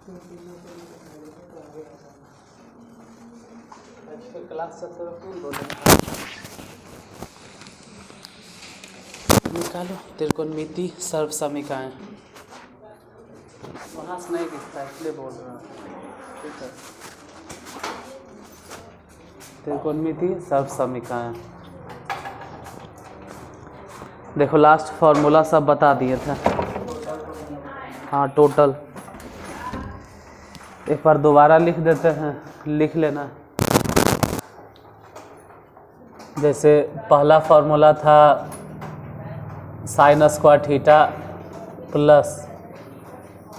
निकालो त्रिकोणमिति सर्व समीकरण। वहाँ से नहीं दिखता इसलिए बोल रहा हूँ। ठीक है, त्रिकोणमिति सर्व समीकरण। देखो लास्ट फॉर्मूला सब बता दिए थे। हाँ टोटल एक बार दोबारा लिख देते हैं, लिख लेना। जैसे पहला फॉर्मूला था sine square theta plus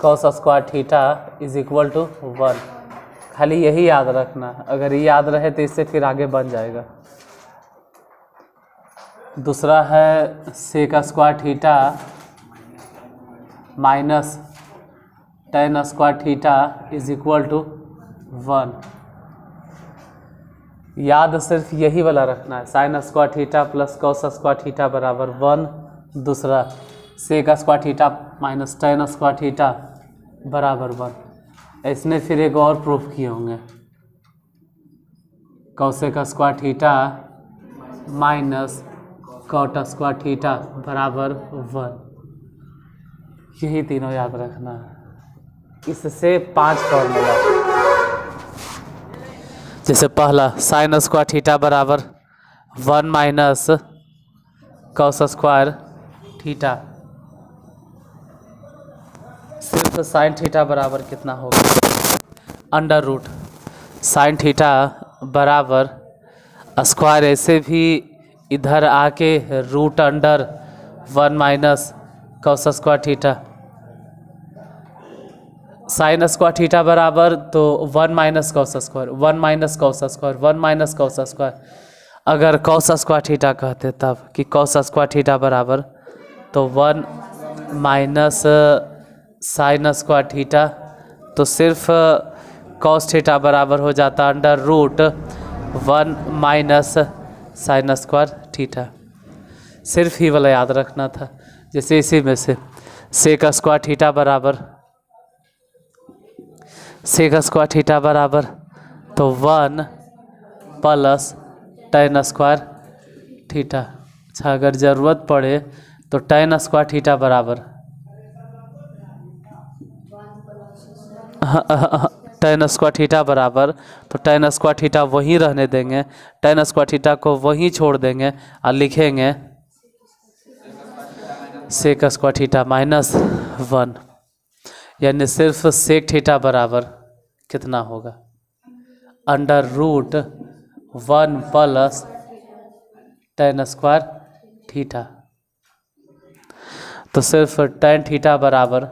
cos square theta is equal to 1। खाली यही याद रखना, अगर ये याद रहे तो इससे फिर आगे बन जाएगा। दूसरा है sec square theta minus tan square theta is equal to 1। याद सिर्फ यही वाला रखना है, sine square theta plus cos square theta बराबर 1। दूसरा sec square theta minus tan square theta बराबर 1। इसने फिर एक और प्रूफ किए होंगे, cosec square theta minus cot square theta बराबर 1। यही तीनों याद रखना है। इससे 5 फॉर्मूला, जैसे पहला साइन स्क्वायर थीटा बराबर 1 माइनस कॉस स्क्वायर थीटा। सिर्फ साइन थीटा बराबर कितना होगा, अंडर रूट साइन थीटा बराबर स्क्वायर ऐसे भी इधर आके root under 1 minus cos square theta. Sine square theta बराबर तो 1 minus cos square, 1 minus cos square, 1 minus cos square. अगर कॉस स्क्वायर थीटा कहते तब कि कॉस स्क्वायर थीटा बराबर तो 1 माइनस साइन स्क्वायर थीटा, तो सिर्फ कॉस थीटा बराबर हो जाता under root 1 minus sine square theta. सिर्फ ही वाला याद रखना था। जैसे इसी में से सेक स्क्वायर थीटा बराबर सेक स्क्वायर थीटा बराबर तो 1 प्लस टेन स्क्वायर थीटा। अच्छा, अगर ज़रूरत पड़े तो टेन स्क्वायर थीटा बराबर टेन स्क्वायर थीटा बराबर तो टेन स्क्वायर थीटा वहीं रहने देंगे, टेन स्क्वायर थीटा को वहीं छोड़ देंगे और लिखेंगे सेक स्क्वायर थीटा माइनस 1। यानी सिर्फ सेक थीटा बराबर कितना होगा, under root 1 plus tan square theta. तो सिर्फ टेन थीटा बराबर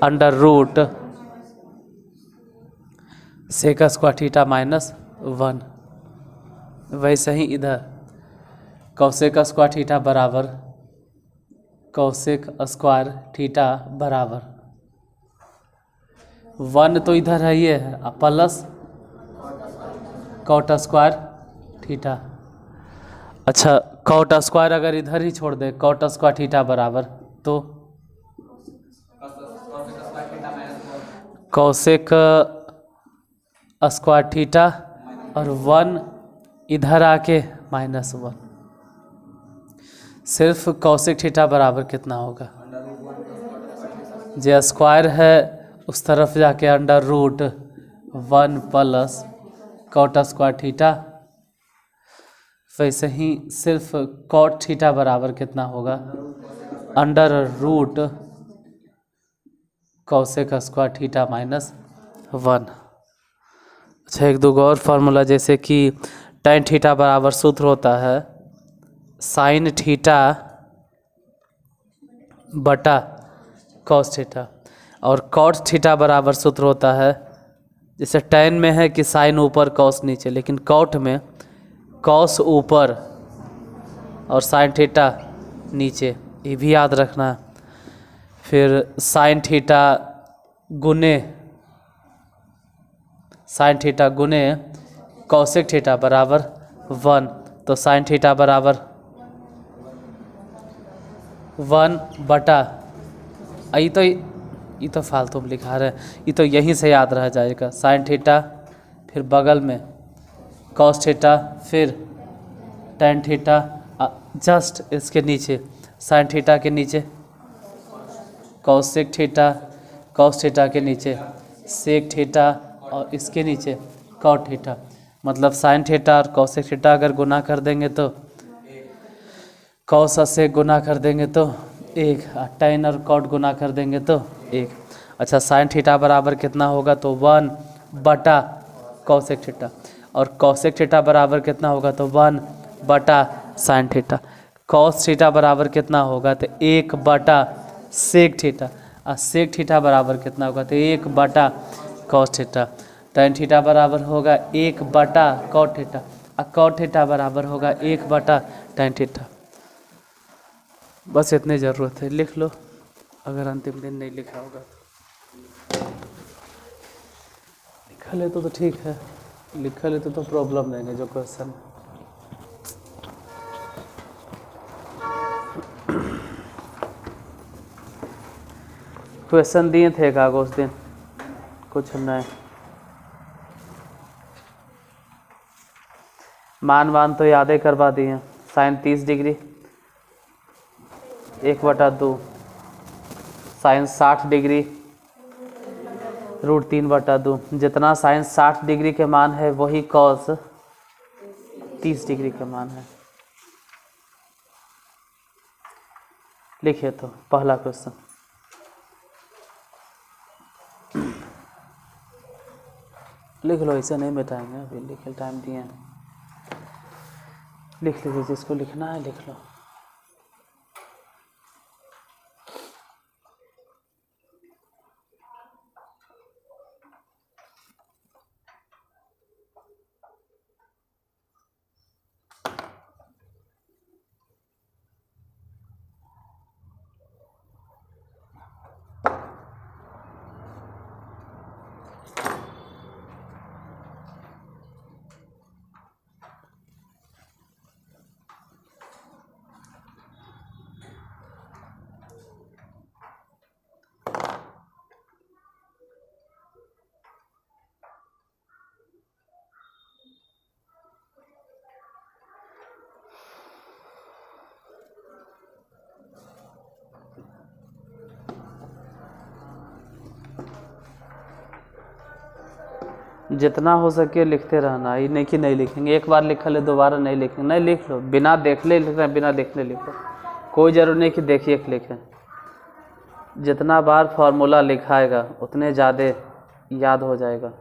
under root sec square theta minus 1। वैसे ही इधर कॉसेक स्क्वायर थीटा बराबर कॉसेक स्क्वायर थीटा बराबर 1 तो इधर है ये है प्लस कॉट स्क्वायर थीटा। अच्छा, कॉट स्क्वायर अगर इधर ही छोड़ दे कॉट स्क्वायर थीटा बराबर तो कॉसेक स्क्वायर थीटा और 1 इधर आके माइनस 1। सिर्फ कॉसेक थीटा बराबर कितना होगा, जो स्क्वायर है उस तरफ जाके under root 1 plus cot square theta. वैसे ही सिर्फ कॉट थीटा बराबर कितना होगा, under root cosec square theta minus 1। अच्छा, एक दो और फार्मूला, जैसे कि टेन थीटा बराबर सूत्र होता है साइन थीटा बटा कॉस थीटा, और कॉट थीटा बराबर सूत्र होता है, जैसे टेन में है कि साइन ऊपर कॉस नीचे, लेकिन कॉट में कॉस ऊपर और साइन थीटा नीचे, ये भी याद रखना है। फिर साइन थीटा गुने कॉसेक थीटा बराबर 1, तो साइन थीटा बराबर 1 बटा, आई तो ये तो फालतू में लिखा रहे हैं, ये तो यहीं से याद रह जाएगा। साइन थीटा, फिर बगल में कॉस थीटा, फिर टेन थीटा, जस्ट इसके नीचे साइन थीटा के नीचे कॉसेक थीटा, कॉस थीटा के नीचे सेक थीटा, और इसके नीचे कॉट थीटा। मतलब साइन थीटा और कॉसेक थीटा अगर गुना कर देंगे तो कॉस से गुना कर देंगे तो 1, टेन और कॉट गुना कर देंगे तो 1। अच्छा, साइन थीटा बराबर कितना होगा तो 1 बटा कॉसेक थीटा, और कॉसेक थीटा बराबर कितना होगा तो 1 बटा साइन थीटा। कॉस थीटा बराबर कितना होगा तो 1 बटा सेक थीटा, और सेक थीटा बराबर कितना होगा तो 1 बटा कॉस थीटा। टेन थीटा बराबर होगा 1 बटा कॉट थीटा, और कॉट थीटा बराबर होगा 1 बटा टेन थीटा। बस इतनी ज़रूरत है, लिख लो अगर अंतिम दिन नहीं लिखा होगा तो। लिखा ले तो ठीक है, लिखा ले तो प्रॉब्लम नहीं है जो क्वेश्चन। क्वेश्चन दिए थे कागज उस दिन, कुछ नहीं। मान तो यादें करवा दिए। Sine 30 degree 1/2, sine 60 degree √3/2। जितना साइन 60 डिग्री के मान है वही कॉस 30 डिग्री का मान है। लिखिए तो पहला क्वेश्चन। लिख लो, इसे नहीं मिटाएंगे, अभी लिखे टाइम दिए हैं। लिख लीजिए, जिसको लिखना है लिख लो। जितना हो सके लिखते रहना, ये नहीं कि नहीं लिखेंगे। एक बार लिखा ले दोबारा नहीं लिखेंगे, नहीं लिख लो। बिना देखले लिख रहे हैं, बिना देखले लिखो, कोई ज़रूरी नहीं कि देखिए कि लिखें। जितना बार फार्मूला लिखाएगा उतने ज़्यादा याद हो जाएगा।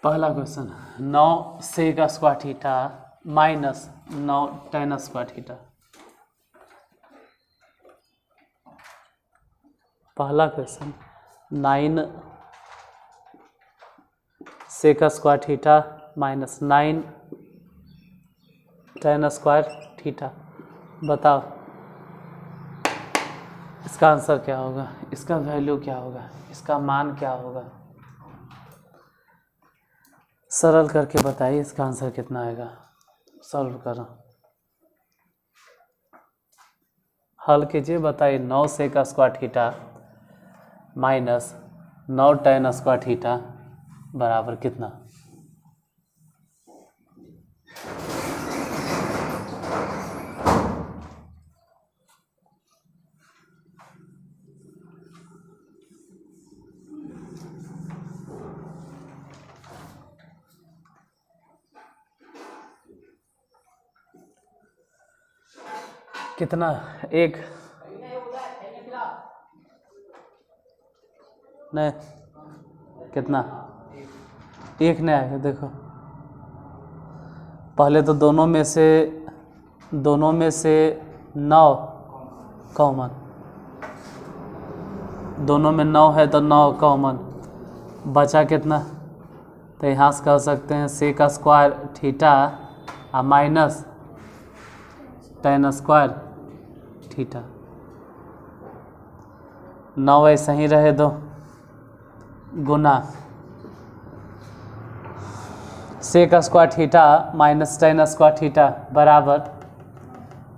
पहला question, 9 sec square theta minus 9 tan square theta. पहला question 9 sec square theta minus 9 tan square theta. बताओ इसका आंसर क्या होगा, इसका वैल्यू क्या होगा, इसका मान क्या होगा। सरल करके बताइए इसका आंसर कितना आएगा। सॉल्व करो, हल कीजिए, बताइए। 9 sec square theta minus 9 tan square theta बराबर कितना। कितना, एक नहीं, कितना, एक नहीं आएगा। देखो पहले तो दोनों में से 9 कॉमन, दोनों में 9 है तो 9 कॉमन बचा कितना। तो यहाँ से कह सकते हैं sec square theta minus tan square theta. 9 ऐसा ही रहे दो, गुना sec square theta minus tan square theta बराबर,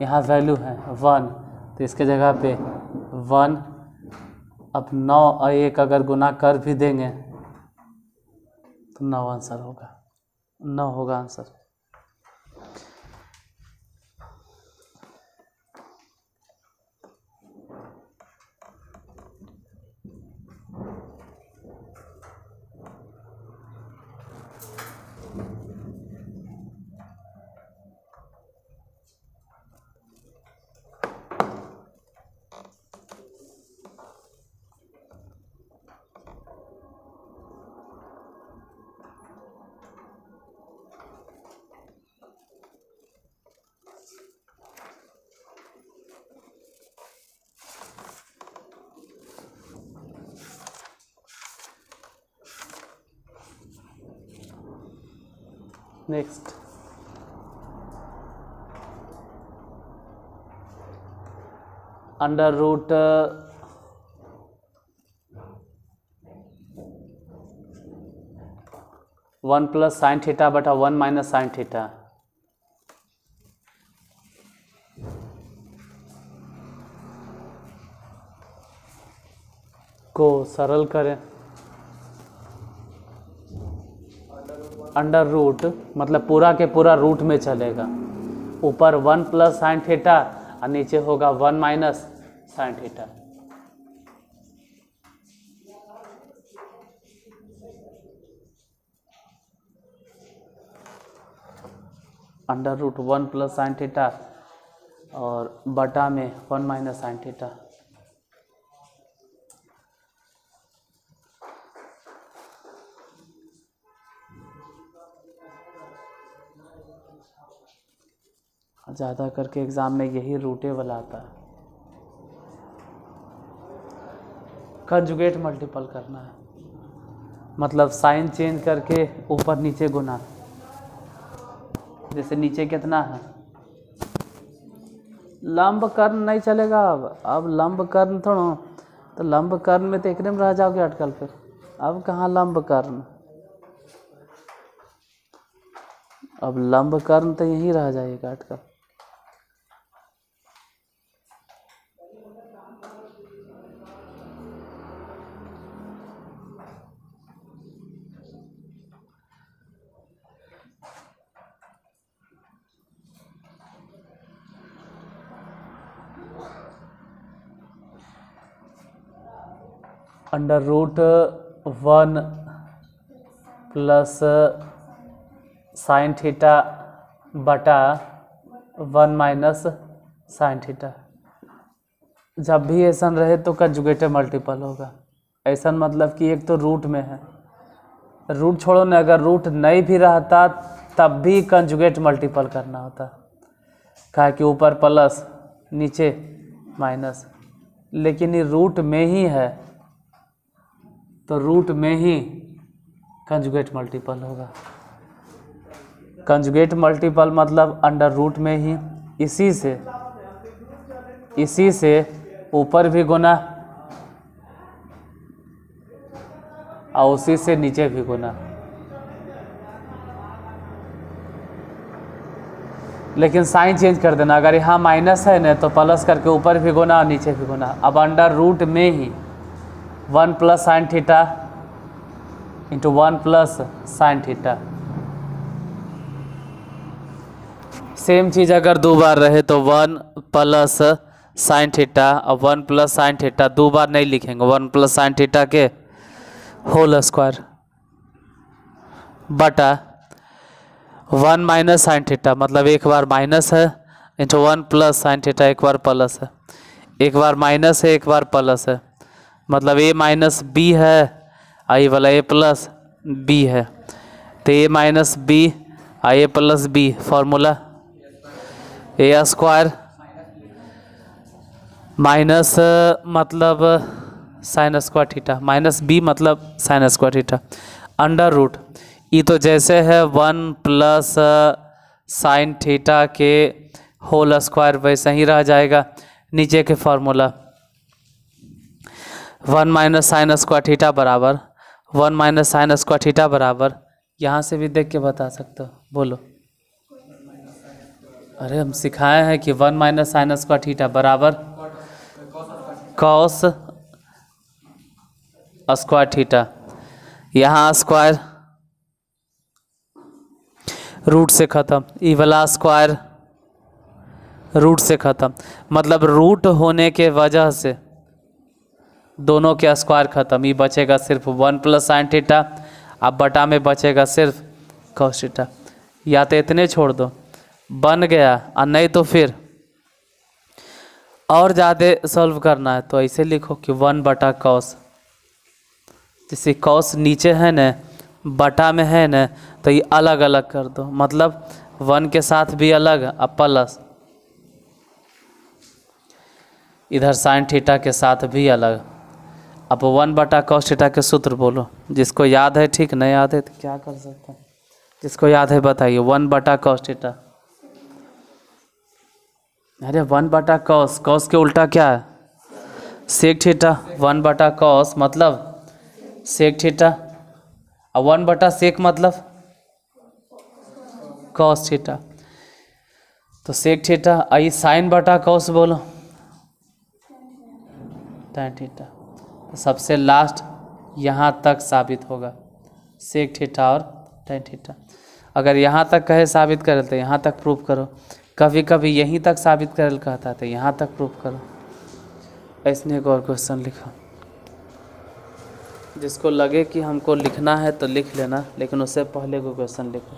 यहाँ वैल्यू है 1 तो इसके जगह पे 1। अब 9 और 1 अगर गुना कर भी देंगे तो 9 आंसर होगा, 9 होगा answer. Next under root 1 plus sine theta बटा 1 माइनस साइन थीटा। को सरल करें। अंडर रूट मतलब पूरा के पूरा रूट में चलेगा, ऊपर 1 प्लस साइन थीटा और नीचे होगा 1 minus sine theta. Under root 1 plus sine theta और बटा में 1 माइनस साइन थीटा। ज़्यादा करके एग्ज़ाम में यही रूटे वाला आता है। कंजुगेट मल्टीपल करना है, मतलब साइन चेंज करके ऊपर नीचे गुना। जैसे नीचे कितना है, लंब कर्ण नहीं चलेगा। अब लंब कर्ण थोड़ा, तो लंब कर्ण में तो एक में रह जाओगे अटकल। फिर अब कहाँ लंब कर्ण, अब लंब कर्ण तो यहीं रह जाएगा अटकल। Under root 1 plus sine theta बटा 1 माइनस साइन थीटा। जब भी ऐसा रहे तो कंजुगेटिव मल्टीपल होगा। ऐसा मतलब कि एक तो रूट में है, रूट छोड़ो ना, अगर रूट नहीं भी रहता तब भी कंजुगेट मल्टीपल करना होता, कहा कि ऊपर प्लस नीचे माइनस, लेकिन ये रूट में ही है तो रूट में ही कंजुगेट मल्टीपल होगा। कंजुगेट मल्टीपल मतलब अंडर रूट में ही, इसी से ऊपर भी गुना और उसी से नीचे भी गुना। लेकिन साइन चेंज कर देना, अगर यहाँ माइनस है ना तो प्लस करके ऊपर भी गुना और नीचे भी गुना। अब अंडर रूट में ही 1 plus sine theta into 1 plus sine theta. Same चीज़ अगर दो बार रहे तो 1 प्लस साइन थीटा और 1 प्लस साइन थीटा, दो बार नहीं लिखेंगे, 1 प्लस साइन थीटा के होल स्क्वायर बटा 1 माइनस साइन थीटा, मतलब एक बार माइनस है इंटू 1 प्लस साइन थीटा, एक बार प्लस है, एक बार माइनस है एक बार प्लस है, मतलब a माइनस बी है आई वाला a प्लस बी है, तो a माइनस बी आई a plus B, formula A square minus मतलब sine square theta, minus B मतलब sine square theta, under root ये तो जैसे है 1 प्लस साइन थीटा के होल स्क्वायर वैसे ही रह जाएगा। नीचे के formula 1 minus sine square theta बराबर 1 माइनस साइन स्क्वायर थीटा बराबर, यहाँ से भी देख के बता सकते हो, बोलो। अरे हम सिखाए हैं कि 1 माइनस साइन स्क्वायर थीटा बराबर कॉस स्क्वायर थीटा, यहाँ स्क्वायर रूट से ख़त्म, ई वाला स्क्वायर रूट से ख़त्म, मतलब रूट होने के वजह से दोनों के स्क्वायर ख़त्म, ये बचेगा सिर्फ 1 प्लस साइन थीटा, अब बटा में बचेगा सिर्फ कॉस थीटा। या तो इतने छोड़ दो बन गया, और नहीं तो फिर और ज़्यादा सॉल्व करना है तो ऐसे लिखो कि 1 बटा कॉस, जैसे कॉस नीचे है न बटा में है न, तो ये अलग अलग कर दो, मतलब 1 के साथ भी अलग अब प्लस इधर साइन थीटा के साथ भी अलग। अब 1 बटा कॉस थीटा के सूत्र बोलो, जिसको याद है ठीक, नहीं याद है तो क्या कर सकते हैं, जिसको याद है बताइए। 1 बटा कॉस थीटा, अरे 1 बटा कॉस, कॉस के उल्टा क्या है सेक थीटा, 1 बटा कॉस मतलब सेक थीटा, और 1 बटा सेक मतलब कॉस थीटा, तो सेक थीटा, आई साइन बटा कॉस बोलो tan थीटा। तो सबसे लास्ट यहाँ तक साबित होगा सेक थीटा और tan थीटा। अगर यहाँ तक कहे साबित करे तो यहाँ तक प्रूफ करो, कभी कभी यहीं तक साबित करे कहता है तो यहाँ तक प्रूफ करो। ऐसे एक और क्वेश्चन लिखा, जिसको लगे कि हमको लिखना है तो लिख लेना, लेकिन उससे पहले को क्वेश्चन लिखो।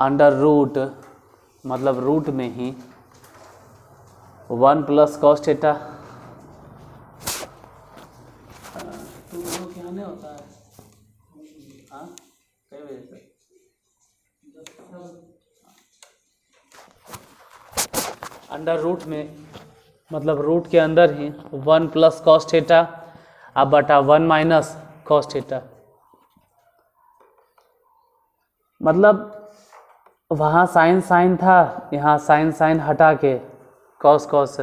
अंडर रूट मतलब रूट में ही 1 प्लस कॉस थीटा, क्या नहीं होता है, हाँ कई वजह से अंडर रूट में मतलब रूट के अंदर ही 1 प्लस कॉस थीटा अब बटा 1 माइनस कॉस थीटा, मतलब वहाँ साइन साइन था, यहाँ साइन साइन हटा के कॉस कॉस।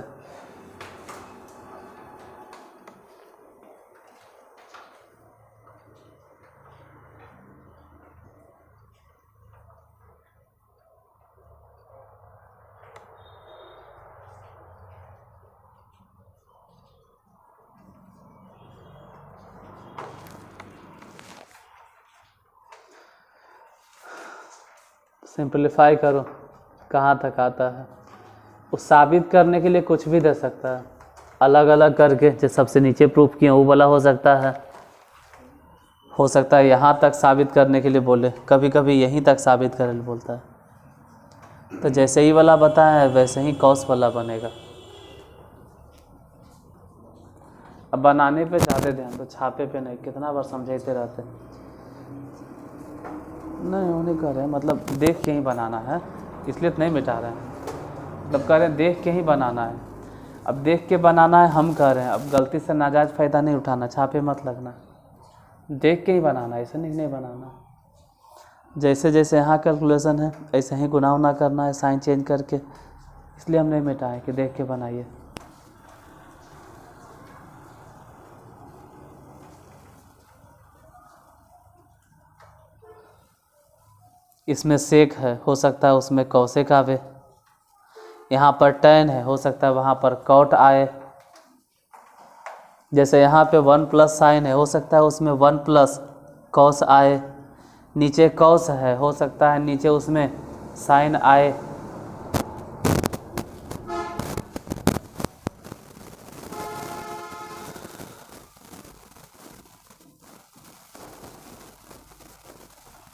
सिंपलीफाई करो कहाँ तक आता है, उस साबित करने के लिए कुछ भी दे सकता है, अलग अलग करके जो सबसे नीचे प्रूफ किए वो वाला हो सकता है यहाँ तक साबित करने के लिए बोले, कभी कभी यहीं तक साबित करने बोलता है। तो जैसे ही वाला बताया है वैसे ही कॉस वाला बनेगा। अब बनाने पे ज़्यादा ध्यान दो, छापे पे नहीं। कितना बार समझाते रहते, नहीं वो नहीं कर रहे हैं, मतलब देख के ही बनाना है, इसलिए तो नहीं मिटा रहे हैं, मतलब कह रहे हैं देख के ही बनाना है। अब देख के बनाना है, हम कह रहे हैं अब गलती से नाजायज़ फ़ायदा नहीं उठाना, छापे मत लगना, देख के ही बनाना, ऐसे नहीं बनाना। जैसे जैसे यहाँ कैलकुलेशन है ऐसे ही गुना उना करना है साइन चेंज करके, इसलिए हम नहीं मिटाएं कि देख के बनाइए। इसमें सेक है, हो सकता है उसमें कौसेक आवे। यहाँ पर टैन है, हो सकता है वहाँ पर कॉट आए। जैसे यहाँ पे 1 प्लस साइन है, हो सकता है उसमें 1 प्लस कॉस आए। नीचे कॉस है, हो सकता है नीचे उसमें साइन आए।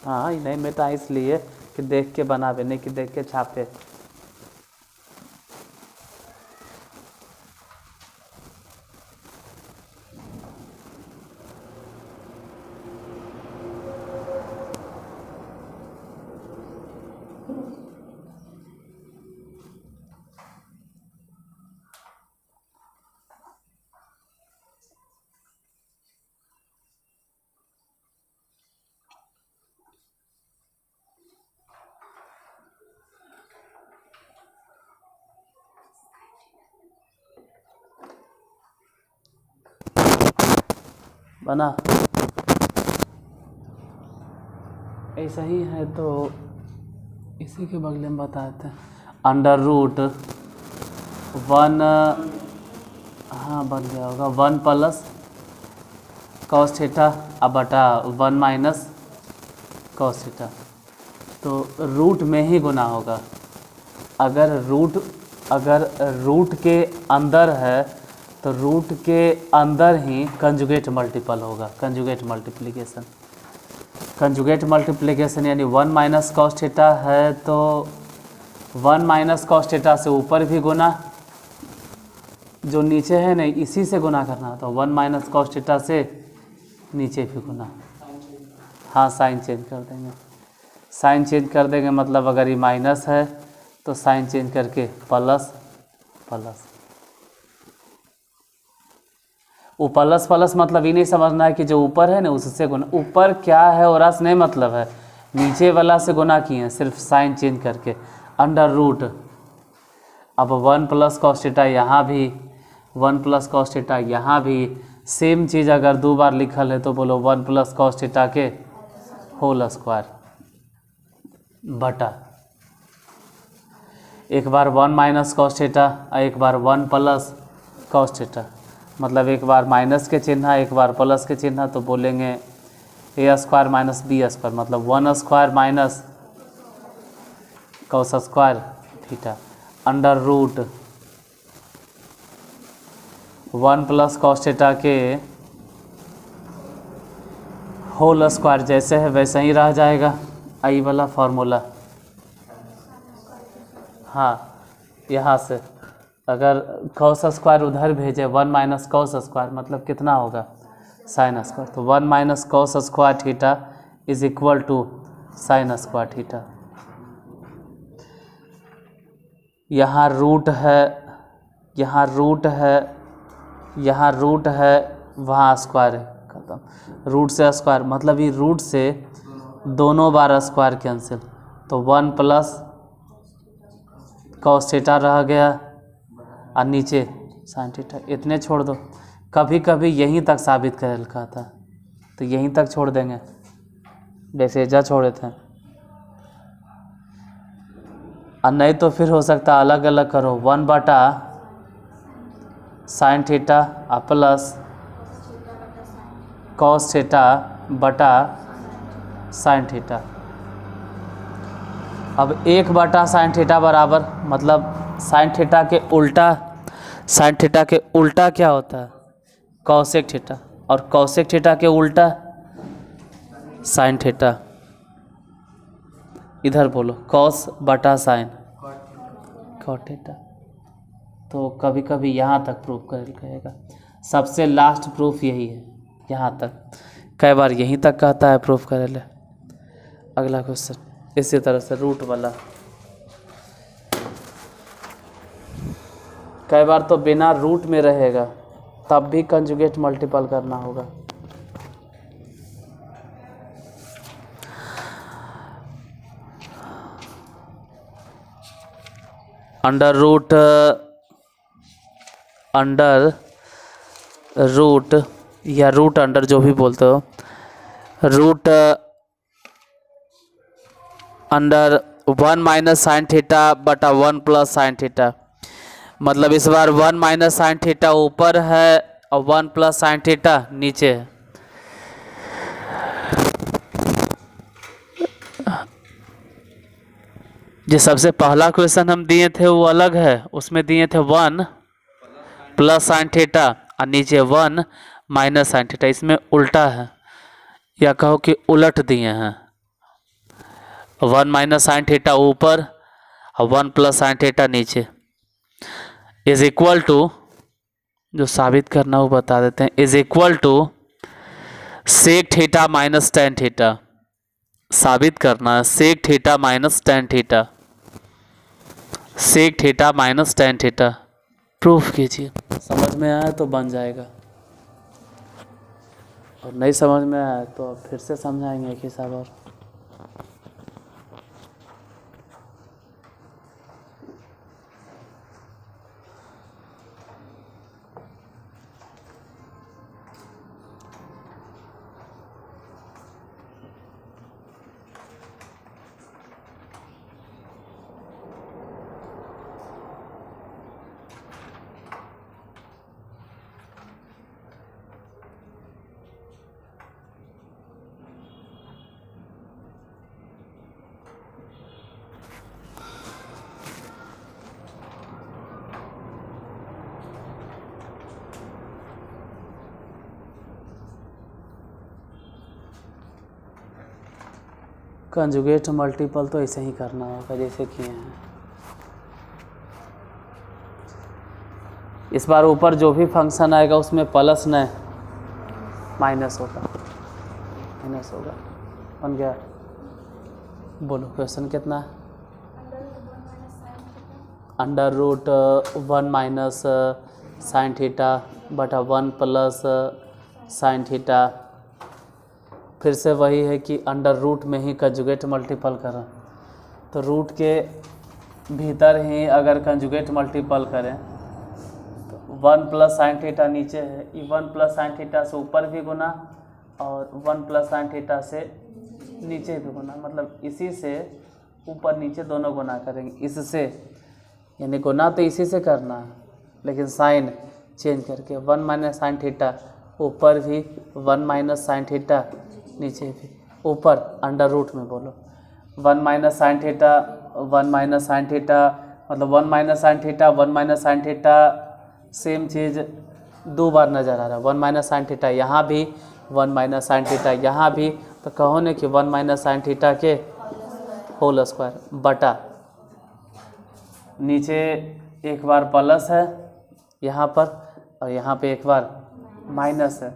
हाँ, नहीं मिटा इसलिए कि देख के बनावे, नहीं कि देख के छापे। बना ऐसा ही है तो इसी के बगले में बताते हैं। अंडर रूट 1, हाँ बन गया होगा 1 प्लस कॉस थीटा अब बटा 1 माइनस कॉस थीटा। तो रूट में ही गुना होगा। अगर रूट के अंदर है तो रूट के अंदर ही कंजुगेट मल्टीपल होगा, कंजुगेट मल्टीप्लिकेशन। कंजुगेट मल्टीप्लिकेशन यानी 1 माइनस कॉस थीटा है तो 1 माइनस कॉस थीटा से ऊपर भी गुना, जो नीचे है नहीं इसी से गुना करना, तो 1 माइनस कॉस थीटा से नीचे भी गुना। हाँ साइन चेंज कर देंगे, साइन चेंज कर देंगे, मतलब अगर ये माइनस है तो साइन चेंज करके प्लस प्लस। वो प्लस प्लस मतलब ये नहीं समझना है कि जो ऊपर है ना उससे गुना, ऊपर क्या है और रस नहीं मतलब है, नीचे वाला से गुना किए हैं सिर्फ साइन चेंज करके। अंडर रूट अब 1 प्लस कॉस थीटा यहाँ भी, 1 प्लस कॉस थीटा यहाँ भी, सेम चीज़ अगर 2 बार लिखल है तो बोलो 1 प्लस कॉस थीटा के होल स्क्वायर बटा एक बार 1 माइनस कॉस थीटा और एक बार 1 प्लस कॉस थीटा, मतलब एक बार माइनस के चिन्ह एक बार प्लस के चिन्ह, तो बोलेंगे A square minus B square, मतलब 1 square minus cos square theta under root 1 plus cos theta के होल स्क्वायर, जैसे है वैसे ही रह जाएगा आई वाला फार्मूला। हाँ यहाँ से अगर कॉस स्क्वायर उधर भेजे 1 माइनस कॉस स्क्वायर मतलब कितना होगा साइन स्क्वायर, तो 1 minus cos square theta is equal to sine square theta. यहाँ रूट है, यहाँ रूट है, यहाँ रूट है, वहाँ स्क्वायर है, खत्म। रूट से स्क्वायर मतलब ये रूट से दोनों बार स्क्वायर कैंसिल, तो 1 प्लस कॉस थीटा रह गया और नीचे साइन थीटा, इतने छोड़ दो। कभी कभी यहीं तक साबित कर लिखा था तो यहीं तक छोड़ देंगे जैसे जा छोड़े थे, और नहीं तो फिर हो सकता अलग अलग करो 1 बटा साइन थीटा और प्लस कॉस थीटा बटा साइन थीटा। अब 1 बटा साइन थीटा बराबर मतलब साइन थीटा के उल्टा, साइन थीटा के उल्टा क्या होता है कॉसेक थीटा, और कॉसेक थीटा के उल्टा साइन थीटा। इधर बोलो कॉस बटा साइन कॉट थीटा, तो कभी कभी यहाँ तक प्रूव कर कहेगा। सबसे लास्ट प्रूफ यही है, यहाँ तक। कई बार यहीं तक कहता है प्रूफ करे ले। अगला क्वेश्चन इसी तरह से रूट वाला, कई बार तो बिना रूट में रहेगा तब भी कंजुगेट मल्टीपल करना होगा। अंडर रूट या रूट अंडर जो भी बोलते हो, root under 1 minus sine theta बटा 1 प्लस साइन थीटा। मतलब इस बार 1 माइनस साइन थीटा ऊपर है और 1 प्लस साइन थीटा नीचे है। जो सबसे पहला क्वेश्चन हम दिए थे वो अलग है, उसमें दिए थे 1 प्लस साइन थीटा और नीचे 1 माइनस साइन थीटा। इसमें उल्टा है, या कहो कि उलट दिए हैं। 1 माइनस साइन थीटा ऊपर और 1 प्लस साइन थीटा नीचे, इज इक्वल टू, जो साबित करना वो बता देते हैं, is equal to sec theta minus tan theta. साबित करना है sec theta minus tan theta, sec theta minus tan theta. Proof कीजिए। समझ में आया तो बन जाएगा, और नहीं समझ में आया तो फिर से समझाएंगे एक हिसाब और। कंजुगेट मल्टीपल तो ऐसे ही करना होगा जैसे किए हैं। इस बार ऊपर जो भी फंक्शन आएगा उसमें प्लस नहीं माइनस होगा, माइनस होगा। बन गया। बोलो क्वेश्चन कितना है? Under root 1 minus sine theta बटा 1 प्लस साइन थीटा। फिर से वही है कि अंडर रूट में ही कंजुगेट मल्टीपल करें, तो रूट के भीतर ही अगर कंजुगेट मल्टीपल करें तो 1 प्लस साइन थीटा नीचे है, 1 प्लस साइन थीटा से ऊपर भी गुना और 1 प्लस साइन थीटा से नीचे भी गुना। मतलब इसी से ऊपर नीचे दोनों गुना करेंगे, इससे यानी गुना तो इसी से करना है लेकिन साइन चेंज करके 1 माइनस साइन थीटा ऊपर भी 1 माइनस साइन थीटा नीचे भी। ऊपर अंडर रूट में बोलो 1 minus sine theta 1 minus sine theta, मतलब 1 minus sine theta 1 minus sine theta same चीज़ दो बार नज़र आ रहा है। 1 माइनस साइन थीटा यहाँ भी, 1 माइनस साइन थीटा यहाँ भी, तो कहो ने कि 1 माइनस साइन थीटा के होल स्क्वायर बटा नीचे एक बार प्लस है यहाँ पर और यहाँ पे एक बार माइनस है,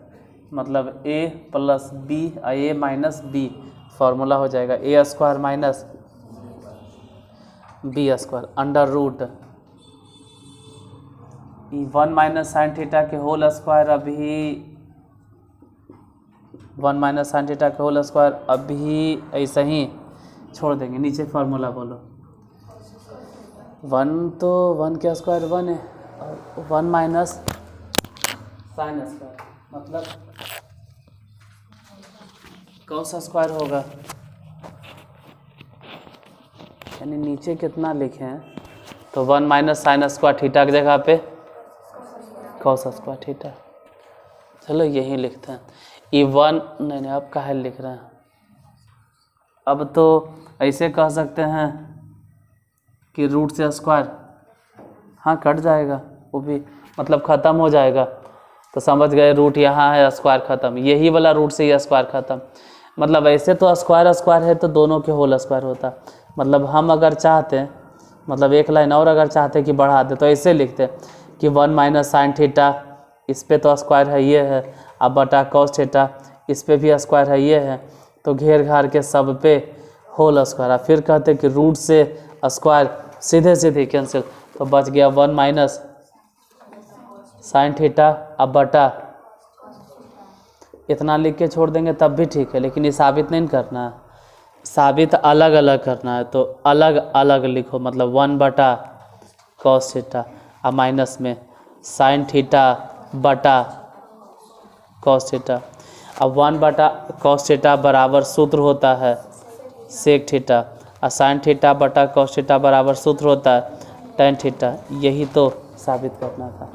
मतलब a plus B a minus B formula हो जाएगा A square minus B square under root 1 minus sine theta के होल स्क्वायर अभी 1 माइनस साइन थीटा के होल स्क्वायर अभी ऐसे ही छोड़ देंगे। नीचे फार्मूला बोलो 1 तो 1 के स्क्वायर 1 है और 1 माइनस साइन स्क्वायर मतलब कौन सा स्क्वायर होगा, यानी नीचे कितना लिखे हैं तो 1 माइनस साइन स्क्वायर थीटा की जगह पे कॉस स्क्वायर थीटा। चलो यही लिखते हैं। ई 1 नहीं अब काहे लिख रहे हैं, अब तो ऐसे कह सकते हैं कि रूट से स्क्वायर हाँ कट जाएगा, वो भी मतलब ख़त्म हो जाएगा। तो समझ गए रूट यहाँ है स्क्वायर ख़त्म, यही वाला रूट से ये स्क्वायर ख़त्म। मतलब ऐसे तो स्क्वायर स्क्वायर है तो दोनों के होल स्क्वायर होता। मतलब हम अगर चाहते हैं, मतलब एक लाइन और अगर चाहते कि बढ़ा दे तो ऐसे लिखते कि 1 माइनस साइन थीटा इस पे तो स्क्वायर है ये है, अब बटा कॉस थीटा इस पे भी स्क्वायर है ये है, तो घेर घार के सब पे होल स्क्वायर। अब फिर कहते कि रूट से स्क्वायर सीधे सीधे कैंसिल, तो बच गया 1 माइनस साइन थीटा अब बटा, इतना लिख के छोड़ देंगे तब भी ठीक है, लेकिन ये साबित नहीं करना है, साबित अलग अलग करना है, तो अलग अलग लिखो, मतलब 1 बटा कॉस थीटा अब माइनस में साइन थीटा बटा कॉस थीटा। अब 1 बटा कॉस थीटा बराबर सूत्र होता है सेक थीटा, और साइन थीटा बटा कॉस थीटा बराबर सूत्र होता है टेन थीटा। यही तो साबित करना था।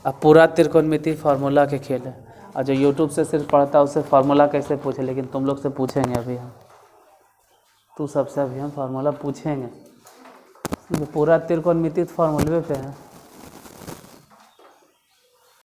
अब पूरा त्रिकोणमिति फार्मूला के खेल है, और जो यूट्यूब से सिर्फ पढ़ता है उससे फार्मूला कैसे पूछे, लेकिन तुम लोग से पूछेंगे अभी हम, तू सबसे अभी हम फार्मूला पूछेंगे। पूरा त्रिकोणमिति फार्मूले पे है।